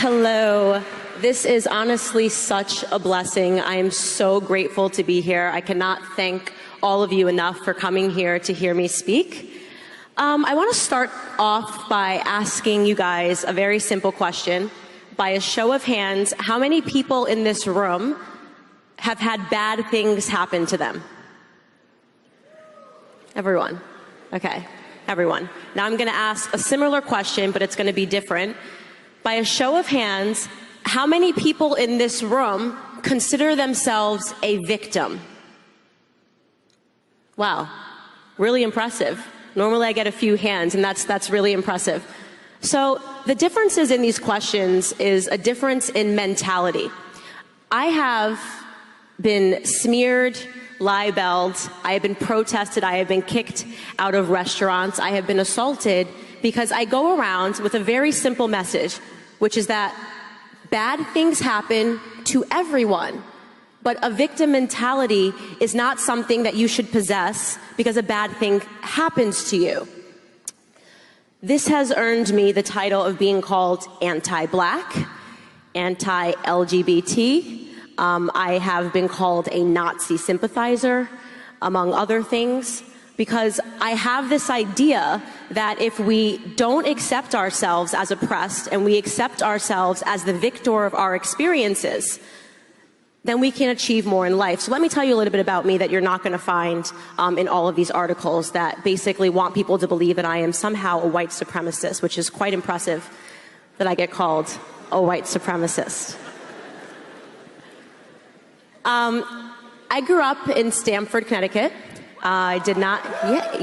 Hello. This is honestly such a blessing. I am so grateful to be here. I cannot thank all of you enough for coming here to hear me speak. I want to start off by asking you guys a very simple question. By a show of hands, how many people in this room have had bad things happen to them? Everyone. Okay, everyone. Now I'm going to ask a similar question, but it's going to be different. By a show of hands, how many people in this room consider themselves a victim? Wow, really impressive. Normally I get a few hands, and that's really impressive. So the differences in these questions is a difference in mentality. I have been smeared, libeled, I have been protested, I have been kicked out of restaurants, I have been assaulted because I go around with a very simple message, which is that bad things happen to everyone, but a victim mentality is not something that you should possess because a bad thing happens to you. This has earned me the title of being called anti-black, anti-LGBT. I have been called a Nazi sympathizer, among other things, because I have this idea that if we don't accept ourselves as oppressed and we accept ourselves as the victor of our experiences, then we can achieve more in life. So let me tell you a little bit about me that you're not going to find in all of these articles that basically want people to believe that I am somehow a white supremacist, which is quite impressive that I get called a white supremacist. I grew up in Stamford, Connecticut. I did not,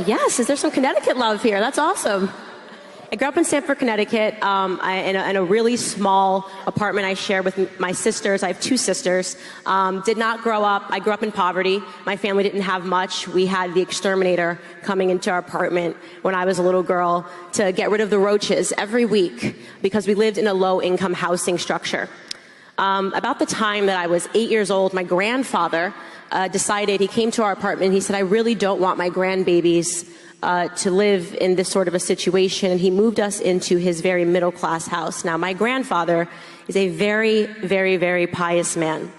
yes, is there some Connecticut love here? That's awesome. I grew up in Stamford, Connecticut, in a really small apartment I share with my sisters. I have two sisters. Did not grow up, I grew up in poverty. My family didn't have much. We had the exterminator coming into our apartment when I was a little girl to get rid of the roaches every week because we lived in a low-income housing structure. About the time that I was 8 years old, my grandfather decided, he came to our apartment and he said, I really don't want my grandbabies to live in this sort of a situation. And he moved us into his very middle-class house. Now, my grandfather is a very, very, very pious man.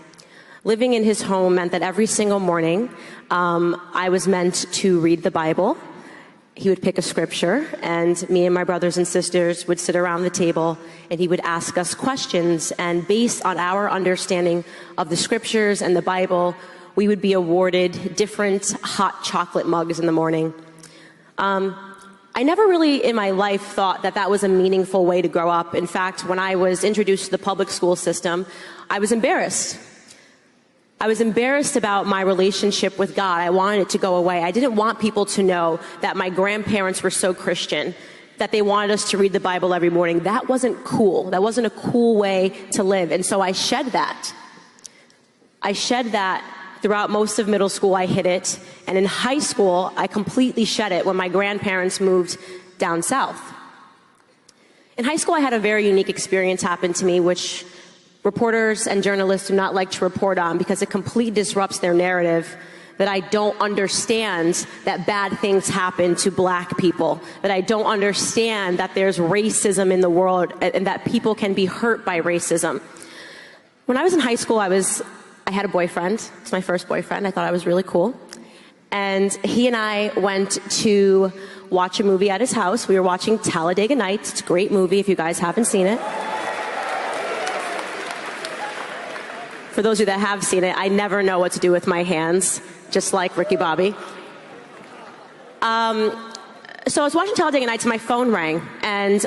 Living in his home meant that every single morning I was meant to read the Bible. He would pick a scripture, and me and my brothers and sisters would sit around the table, and he would ask us questions, and based on our understanding of the scriptures and the Bible, we would be awarded different hot chocolate mugs in the morning. I never really in my life thought that that was a meaningful way to grow up. In fact, when I was introduced to the public school system, I was embarrassed. I was embarrassed about my relationship with God. I wanted it to go away. I didn't want people to know that my grandparents were so Christian, that they wanted us to read the Bible every morning. That wasn't cool. That wasn't a cool way to live. And so I shed that. I shed that throughout most of middle school. I hid it. And in high school, I completely shed it when my grandparents moved down south. In high school, I had a very unique experience happen to me, which reporters and journalists do not like to report on because it completely disrupts their narrative that I don't understand that bad things happen to black people, that I don't understand that there's racism in the world and that people can be hurt by racism. When I was in high school, I had a boyfriend. It's my first boyfriend. I thought I was really cool. And he and I went to watch a movie at his house. We were watching Talladega Nights. It's a great movie if you guys haven't seen it. For those of you that have seen it, I never know what to do with my hands, just like Ricky Bobby. So I was watching Talladega Nights and my phone rang, and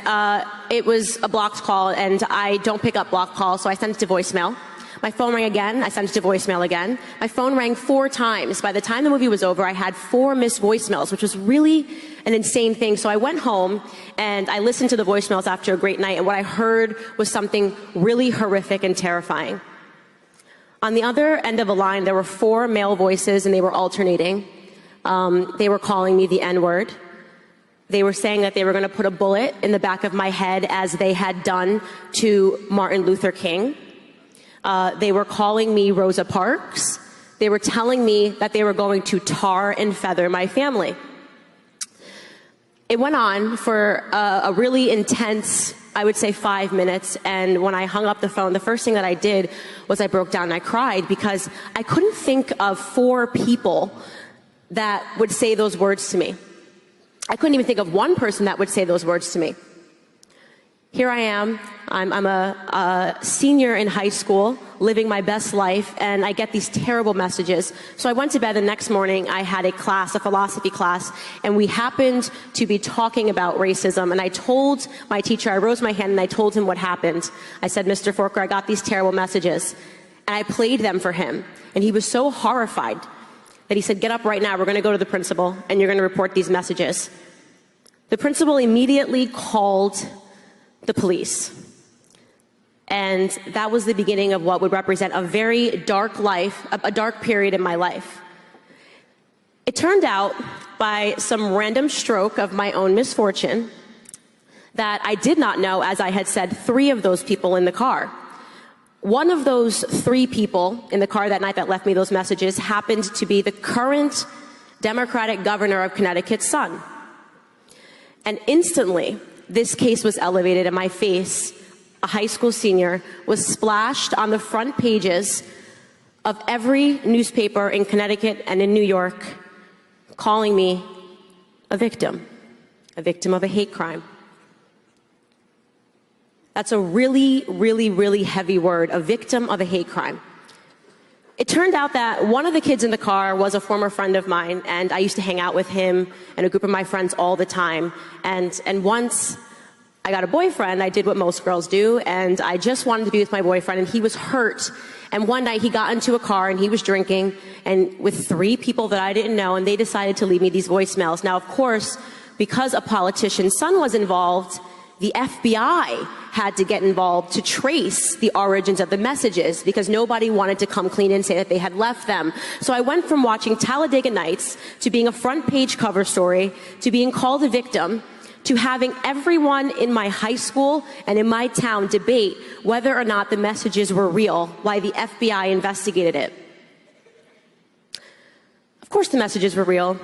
it was a blocked call, and I don't pick up blocked calls, so I sent it to voicemail. My phone rang again, I sent it to voicemail again. My phone rang 4 times. By the time the movie was over, I had 4 missed voicemails, which was really an insane thing. So I went home and I listened to the voicemails after a great night, and what I heard was something really horrific and terrifying. On the other end of the line, there were 4 male voices, and they were alternating. They were calling me the N-word. They were saying that they were going to put a bullet in the back of my head as they had done to Martin Luther King. They were calling me Rosa Parks. They were telling me that they were going to tar and feather my family. It went on for a really intense I would say 5 minutes. And when I hung up the phone, the first thing that I did was I broke down and I cried because I couldn't think of 4 people that would say those words to me. I couldn't even think of one person that would say those words to me. Here I am, I'm a senior in high school, living my best life, and I get these terrible messages. So I went to bed the next morning, I had a class, a philosophy class, and we happened to be talking about racism, and I told my teacher, I rose my hand and I told him what happened. I said, Mr. Forker, I got these terrible messages, and I played them for him, and he was so horrified that he said, get up right now, we're gonna go to the principal, and you're gonna report these messages. The principal immediately called the police. And that was the beginning of what would represent a very dark life, a dark period in my life. It turned out, by some random stroke of my own misfortune, that I did not know, as I had said, 3 of those people in the car. One of those 3 people in the car that night that left me those messages happened to be the current Democratic governor of Connecticut's son. And instantly, this case was elevated and my face, a high school senior, was splashed on the front pages of every newspaper in Connecticut and in New York, calling me a victim of a hate crime. That's a really, really, really heavy word, a victim of a hate crime. It turned out that one of the kids in the car was a former friend of mine, and I used to hang out with him and a group of my friends all the time. And once I got a boyfriend, I did what most girls do, and I just wanted to be with my boyfriend, and he was hurt. And one night he got into a car and he was drinking, and with 3 people that I didn't know, and they decided to leave me these voicemails. Now, of course, because a politician's son was involved, the FBI had to get involved to trace the origins of the messages because nobody wanted to come clean and say that they had left them. So I went from watching Talladega Nights to being a front page cover story to being called a victim to having everyone in my high school and in my town debate whether or not the messages were real while the FBI investigated it. Of course the messages were real.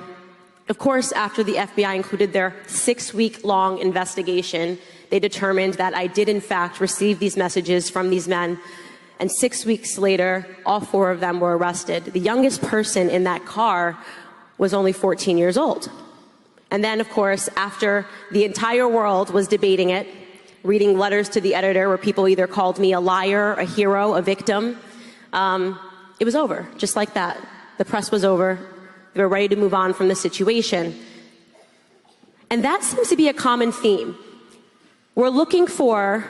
Of course, after the FBI included their 6-week-long investigation, they determined that I did in fact receive these messages from these men. And 6 weeks later, all 4 of them were arrested. The youngest person in that car was only 14 years old. And then, of course, after the entire world was debating it, reading letters to the editor where people either called me a liar, a hero, a victim, it was over, just like that. The press was over. They were ready to move on from the situation. And that seems to be a common theme. We're looking for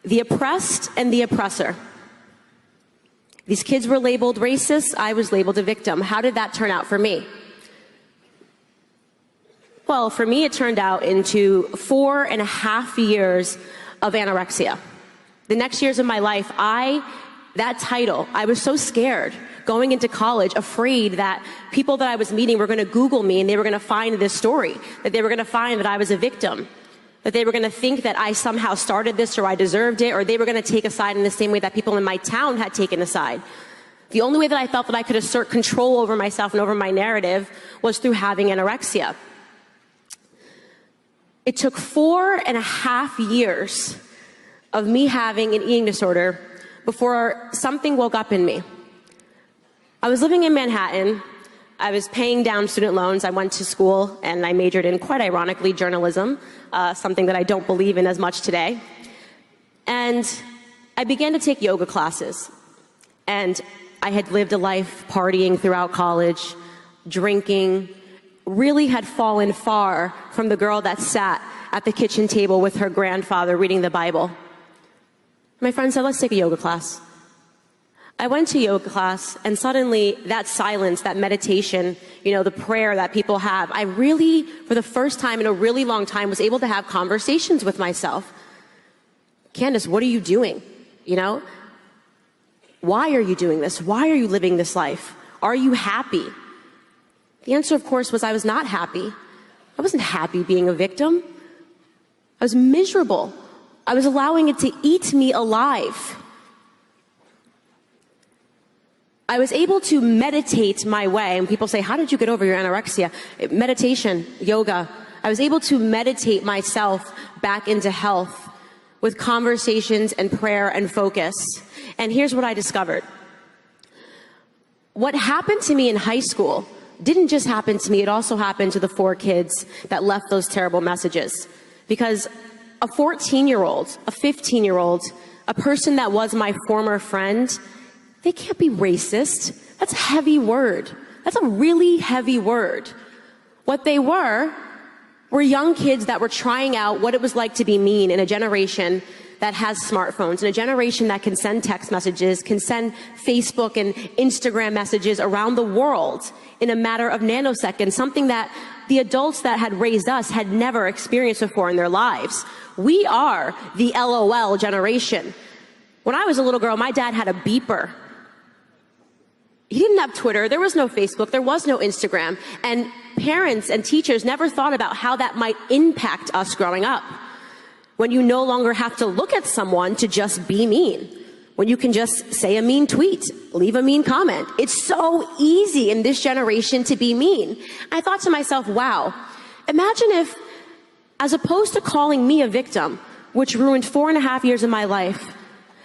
the oppressed and the oppressor. These kids were labeled racist. I was labeled a victim. How did that turn out for me? Well, for me, it turned out into 4.5 years of anorexia. The next years of my life, that title, I was so scared going into college, afraid that people that I was meeting were going to Google me and they were going to find this story, that they were going to find that I was a victim, that they were going to think that I somehow started this or I deserved it, or they were going to take a side in the same way that people in my town had taken a side. The only way that I felt that I could assert control over myself and over my narrative was through having anorexia. It took 4.5 years of me having an eating disorder before something woke up in me. I was living in Manhattan. I was paying down student loans. I went to school and I majored in, quite ironically, journalism, something that I don't believe in as much today. And I began to take yoga classes. And I had lived a life partying throughout college, drinking, really had fallen far from the girl that sat at the kitchen table with her grandfather reading the Bible. My friend said, let's take a yoga class. I went to yoga class, and suddenly that silence, that meditation, the prayer that people have, I really, for the first time in a really long time, was able to have conversations with myself. Candace, what are you doing? Why are you doing this? Why are you living this life? Are you happy? The answer, of course, was I was not happy. I wasn't happy being a victim. I was miserable. I was allowing it to eat me alive. I was able to meditate my way, and people say, how did you get over your anorexia? Meditation, yoga. I was able to meditate myself back into health with conversations and prayer and focus. And here's what I discovered. What happened to me in high school didn't just happen to me, it also happened to the 4 kids that left those terrible messages. Because a 14-year-old, a 15-year-old, a person that was my former friend, they can't be racist. That's a heavy word. That's a really heavy word. What they were young kids that were trying out what it was like to be mean in a generation that has smartphones, in a generation that can send text messages, can send Facebook and Instagram messages around the world in a matter of nanoseconds, something that the adults that had raised us had never experienced before in their lives. We are the LOL generation. When I was a little girl, my dad had a beeper. He didn't have Twitter, there was no Facebook, there was no Instagram, and parents and teachers never thought about how that might impact us growing up. When you no longer have to look at someone to just be mean, when you can just say a mean tweet, leave a mean comment. It's so easy in this generation to be mean. I thought to myself, wow, imagine if, as opposed to calling me a victim, which ruined 4.5 years of my life,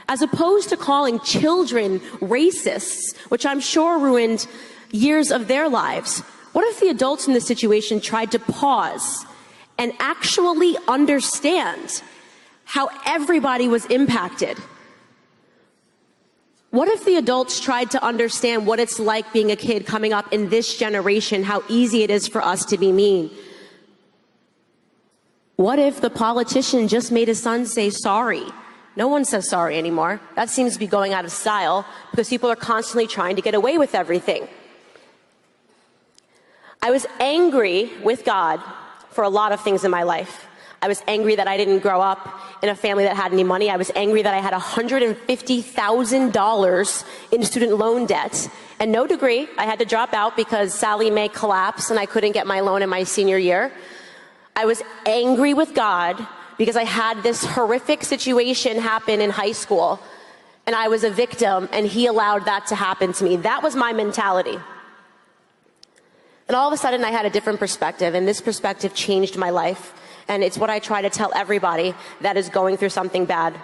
as opposed to calling children racists, which I'm sure ruined years of their lives, what if the adults in this situation tried to pause and actually understand how everybody was impacted? What if the adults tried to understand what it's like being a kid coming up in this generation, how easy it is for us to be mean? What if the politician just made his son say sorry? No one says sorry anymore. That seems to be going out of style because people are constantly trying to get away with everything. I was angry with God for a lot of things in my life. I was angry that I didn't grow up in a family that had any money. I was angry that I had $150,000 in student loan debt and no degree. I had to drop out because Sallie Mae collapsed and I couldn't get my loan in my senior year. I was angry with God because I had this horrific situation happen in high school and I was a victim and he allowed that to happen to me. That was my mentality. And all of a sudden I had a different perspective, and this perspective changed my life. And it's what I try to tell everybody that is going through something bad.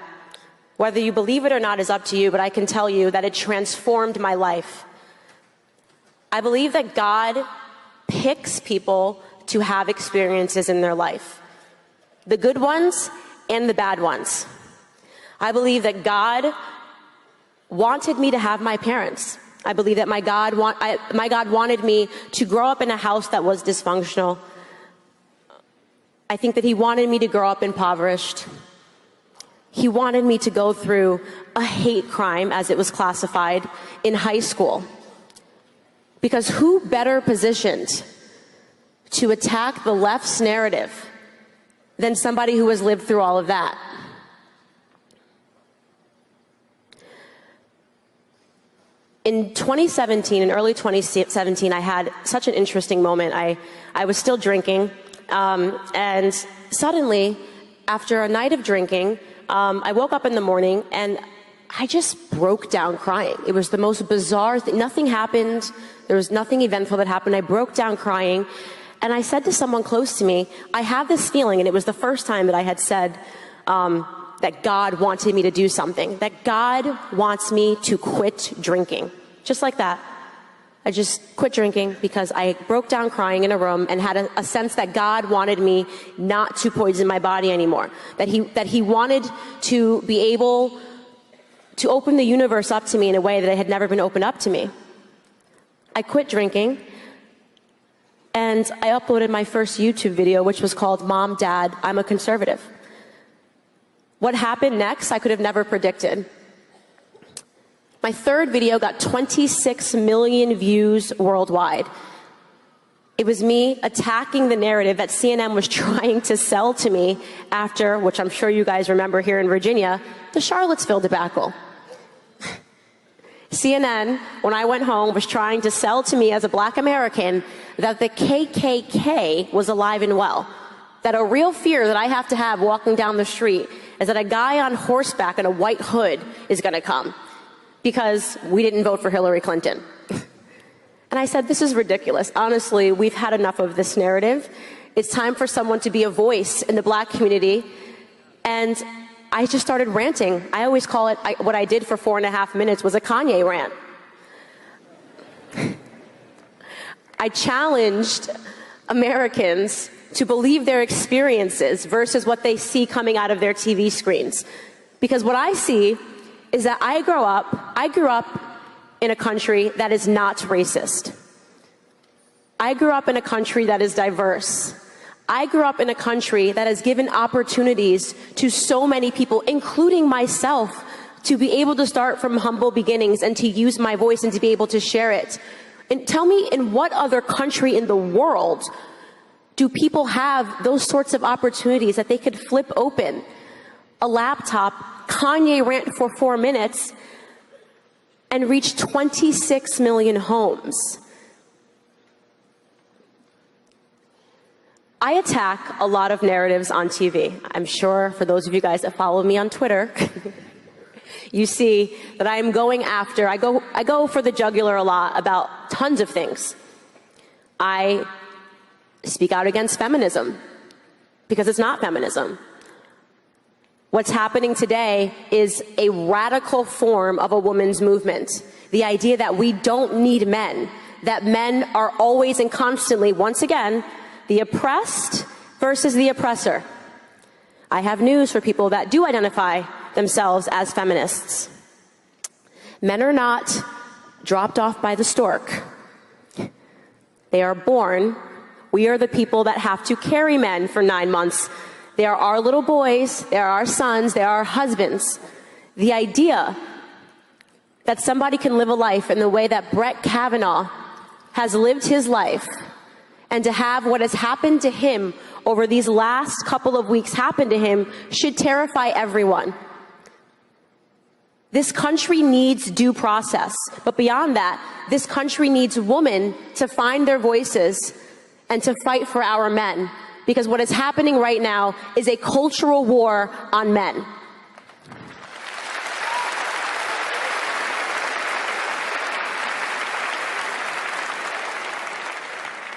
Whether you believe it or not is up to you, but I can tell you that it transformed my life. I believe that God picks people to have experiences in their life. The good ones and the bad ones. I believe that God wanted me to have my parents. I believe that my God wanted me to grow up in a house that was dysfunctional. I think that he wanted me to grow up impoverished. He wanted me to go through a hate crime, as it was classified, in high school. Because who better positioned to attack the left's narrative than somebody who has lived through all of that? In 2017, in early 2017, I had such an interesting moment. I was still drinking, and suddenly, after a night of drinking, I woke up in the morning and I just broke down crying. It was the most bizarre thing. Nothing happened. There was nothing eventful that happened. I broke down crying, and I said to someone close to me, I have this feeling, and it was the first time that I had said that God wanted me to do something, that God wants me to quit drinking. Just like that. I just quit drinking because I broke down crying in a room and had a sense that God wanted me not to poison my body anymore. That he wanted to be able to open the universe up to me in a way that it had never been opened up to me. I quit drinking, and I uploaded my first YouTube video, which was called Mom, Dad, I'm a Conservative. What happened next, I could have never predicted. My third video got 26 million views worldwide. It was me attacking the narrative that CNN was trying to sell to me after, which I'm sure you guys remember here in Virginia, the Charlottesville debacle. CNN, when I went home, was trying to sell to me as a black American that the KKK was alive and well. That a real fear that I have to have walking down the street is that a guy on horseback in a white hood is going to come because we didn't vote for Hillary Clinton. And I said, this is ridiculous. Honestly, we've had enough of this narrative. It's time for someone to be a voice in the black community. And I just started ranting. I always call it, what I did for 4.5 minutes was a Kanye rant. I challenged Americans to believe their experiences versus what they see coming out of their TV screens. Because what I see is that I grew up in a country that is not racist. I grew up in a country that is diverse. I grew up in a country that has given opportunities to so many people, including myself, to be able to start from humble beginnings and to use my voice and to be able to share it. And tell me, in what other country in the world do people have those sorts of opportunities that they could flip open a laptop, Kanye rant for 4 minutes, and reach 26 million homes? I attack a lot of narratives on TV. I'm sure for those of you guys that follow me on Twitter, you see that I'm going after, I go for the jugular a lot about tons of things. I speak out against feminism because it's not feminism. What's happening today is a radical form of a woman's movement. The idea that we don't need men, that men are always and constantly, once again, the oppressed versus the oppressor. I have news for people that do identify themselves as feminists. Men are not dropped off by the stork. They are born. We are the people that have to carry men for 9 months. They are our little boys, they are our sons, they are our husbands. The idea that somebody can live a life in the way that Brett Kavanaugh has lived his life, and to have what has happened to him over these last couple of weeks happen to him, should terrify everyone. This country needs due process, but beyond that, this country needs women to find their voices and to fight for our men. Because what is happening right now is a cultural war on men.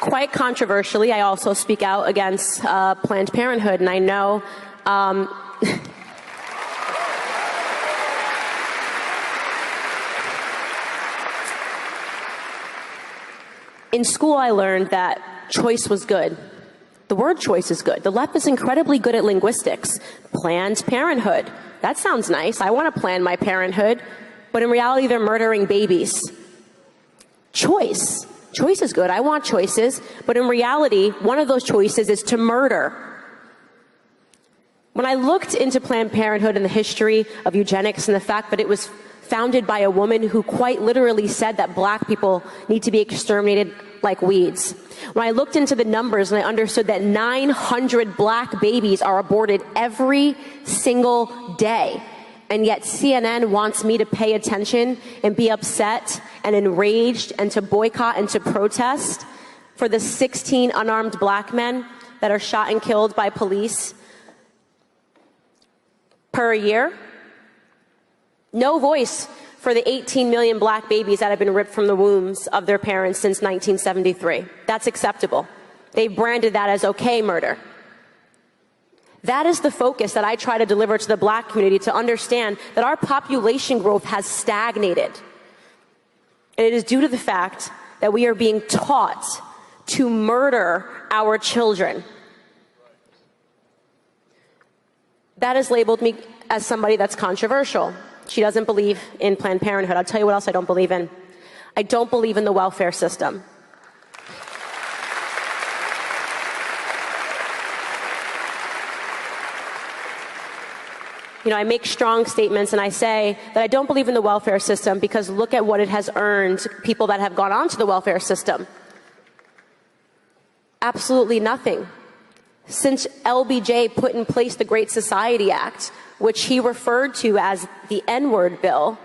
Quite controversially, I also speak out against Planned Parenthood, and I know in school I learned that choice was good. The word choice is good. The left is incredibly good at linguistics. Planned Parenthood. That sounds nice. I want to plan my parenthood. But in reality, they're murdering babies. Choice. Choice is good. I want choices. But in reality, one of those choices is to murder. When I looked into Planned Parenthood and the history of eugenics and the fact that it was founded by a woman who quite literally said that black people need to be exterminated like weeds. When I looked into the numbers and I understood that 900 black babies are aborted every single day, and yet CNN wants me to pay attention and be upset and enraged and to boycott and to protest for the 16 unarmed black men that are shot and killed by police per year. No voice for the 18 million black babies that have been ripped from the wombs of their parents since 1973. That's acceptable. They branded that as okay murder. That is the focus that I try to deliver to the black community, to understand that our population growth has stagnated. And it is due to the fact that we are being taught to murder our children. That has labeled me as somebody that's controversial. She doesn't believe in Planned Parenthood. I'll tell you what else I don't believe in. I don't believe in the welfare system. You know, I make strong statements and I say that I don't believe in the welfare system because look at what it has earned people that have gone onto the welfare system. Absolutely nothing. Since LBJ put in place the Great Society Act, which he referred to as the N-word bill,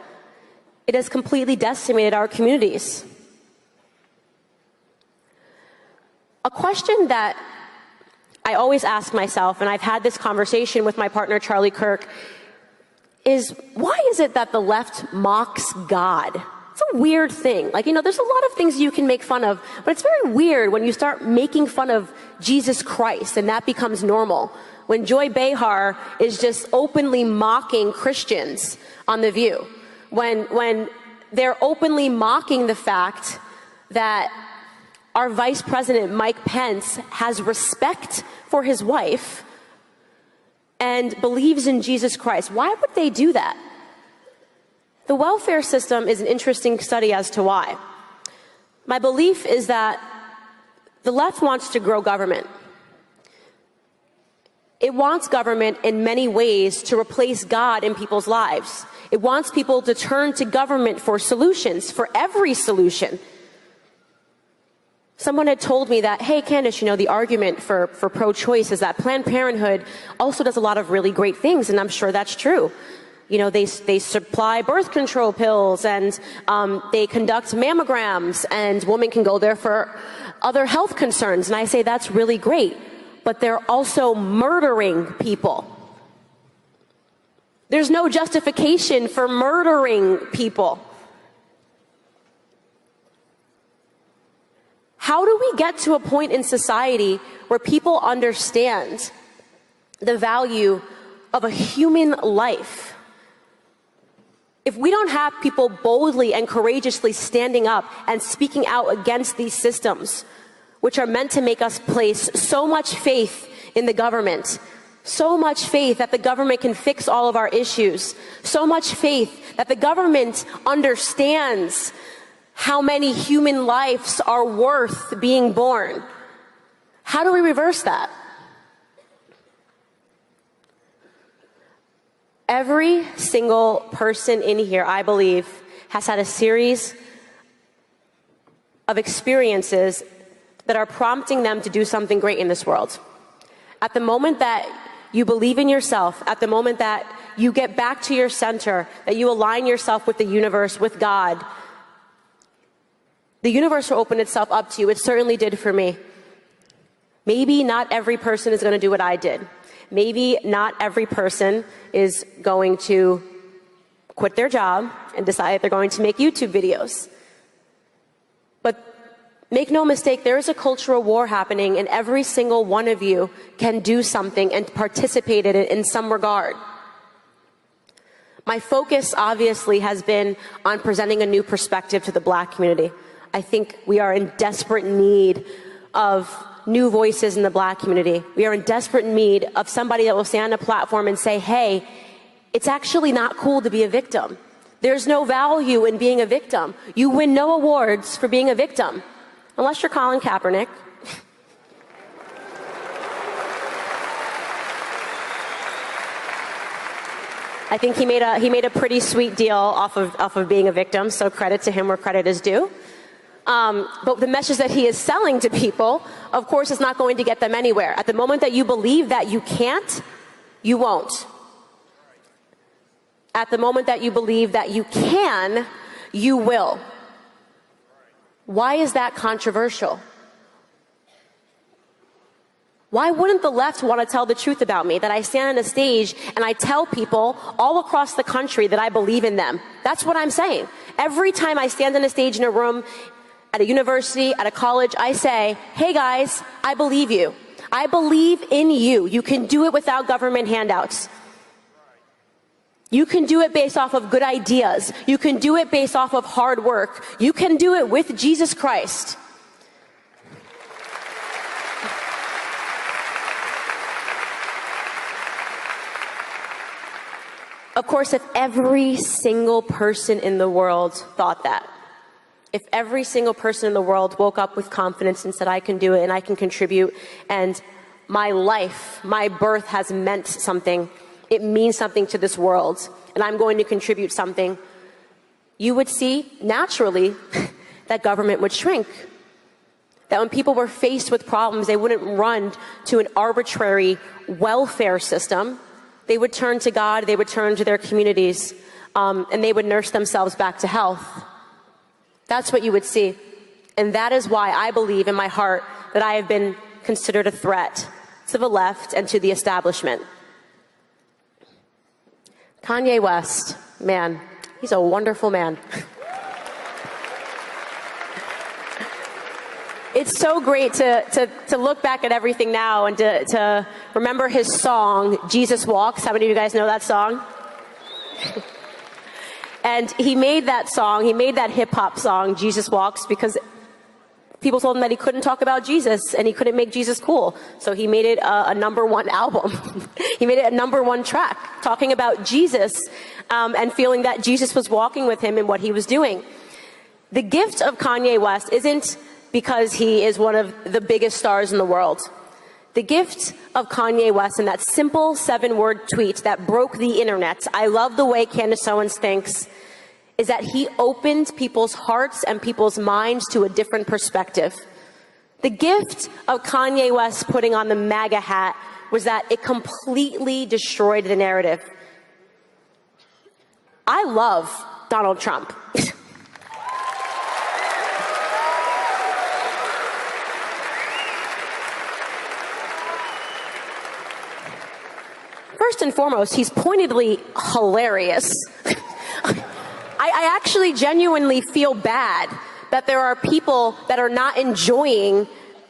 it has completely decimated our communities. A question that I always ask myself, and I've had this conversation with my partner Charlie Kirk, is why is it that the left mocks God? It's a weird thing. Like, there's a lot of things you can make fun of, but it's very weird when you start making fun of Jesus Christ and that becomes normal. When Joy Behar is just openly mocking Christians on The View. When they're openly mocking the fact that our Vice President Mike Pence has respect for his wife and believes in Jesus Christ. Why would they do that? The welfare system is an interesting study as to why. My belief is that the left wants to grow government. It wants government in many ways to replace God in people's lives. It wants people to turn to government for solutions, for every solution. Someone had told me that, hey, Candace, the argument for pro-choice is that Planned Parenthood also does a lot of really great things, and I'm sure that's true. They supply birth control pills, and they conduct mammograms, and women can go there for other health concerns. And I say that's really great, but they're also murdering people. There's no justification for murdering people. How do we get to a point in society where people understand the value of a human life? If we don't have people boldly and courageously standing up and speaking out against these systems, which are meant to make us place so much faith in the government, so much faith that the government can fix all of our issues, so much faith that the government understands how many human lives are worth being born. How do we reverse that? Every single person in here, I believe, has had a series of experiences that are prompting them to do something great in this world. At the moment that you believe in yourself, at the moment that you get back to your center, that you align yourself with the universe, with God, the universe will open itself up to you. It certainly did for me. Maybe not every person is going to do what I did. Maybe not every person is going to quit their job and decide they're going to make YouTube videos. But make no mistake, there is a cultural war happening, and every single one of you can do something and participate in it in some regard. My focus obviously has been on presenting a new perspective to the Black community. I think we are in desperate need of new voices in the Black community. We are in desperate need of somebody that will stand on a platform and say, hey, it's actually not cool to be a victim. There's no value in being a victim. You win no awards for being a victim, unless you're Colin Kaepernick. I think he made a pretty sweet deal off of being a victim, so credit to him where credit is due. But the message that he is selling to people, of course, is not going to get them anywhere. At the moment that you believe that you can't, you won't. At the moment that you believe that you can, you will. Why is that controversial? Why wouldn't the left want to tell the truth about me? That I stand on a stage and I tell people all across the country that I believe in them. That's what I'm saying. Every time I stand on a stage in a room, at a university, at a college, I say, hey guys, I believe you. I believe in you. You can do it without government handouts. You can do it based off of good ideas. You can do it based off of hard work. You can do it with Jesus Christ. Of course, if every single person in the world thought that, if every single person in the world woke up with confidence and said, I can do it and I can contribute, and my life, my birth has meant something, it means something to this world, and I'm going to contribute something, you would see naturally that government would shrink. That when people were faced with problems, they wouldn't run to an arbitrary welfare system. They would turn to God, they would turn to their communities, and they would nurse themselves back to health. That's what you would see. And that is why I believe in my heart that I have been considered a threat to the left and to the establishment. Kanye West, man, he's a wonderful man. It's so great to look back at everything now and to remember his song, Jesus Walks. How many of you guys know that song? And he made that song, he made that hip-hop song, Jesus Walks, because people told him that he couldn't talk about Jesus and he couldn't make Jesus cool. So he made it a #1 album. He made it a #1 track, talking about Jesus and feeling that Jesus was walking with him in what he was doing. The gift of Kanye West isn't because he is one of the biggest stars in the world. The gift of Kanye West and that simple 7-word tweet that broke the internet, I love the way Candace Owens thinks, is that he opened people's hearts and people's minds to a different perspective. The gift of Kanye West putting on the MAGA hat was that it completely destroyed the narrative. I love Donald Trump. First and foremost, he's pointedly hilarious. I actually genuinely feel bad that there are people that are not enjoying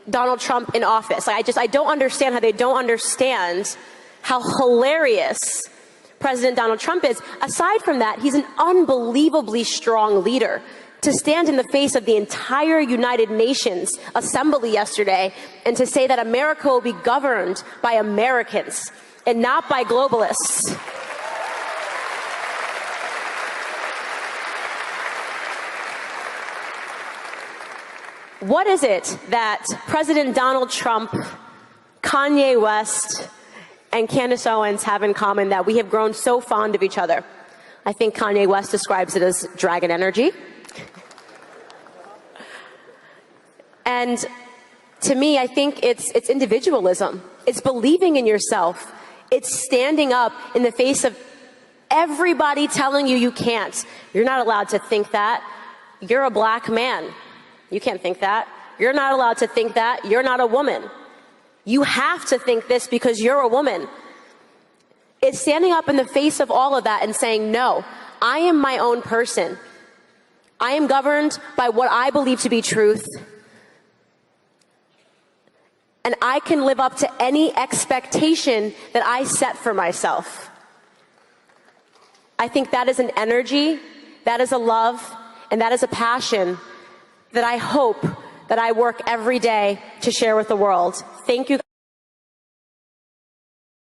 Donald Trump in office. I don't understand how they don't understand how hilarious President Donald Trump is. Aside from that, he's an unbelievably strong leader. To stand in the face of the entire United Nations assembly yesterday and to say that America will be governed by Americans and not by globalists. What is it that President Donald Trump, Kanye West, and Candace Owens have in common that we have grown so fond of each other? I think Kanye West describes it as dragon energy. And to me, I think it's individualism. It's believing in yourself. It's standing up in the face of everybody telling you you can't. You're not allowed to think that. You're a black man. You can't think that. You're not allowed to think that. You're not a woman. You have to think this because you're a woman. It's standing up in the face of all of that and saying, no, I am my own person. I am governed by what I believe to be truth. And I can live up to any expectation that I set for myself. I think that is an energy, that is a love, and that is a passion that I hope that I work every day to share with the world. Thank you.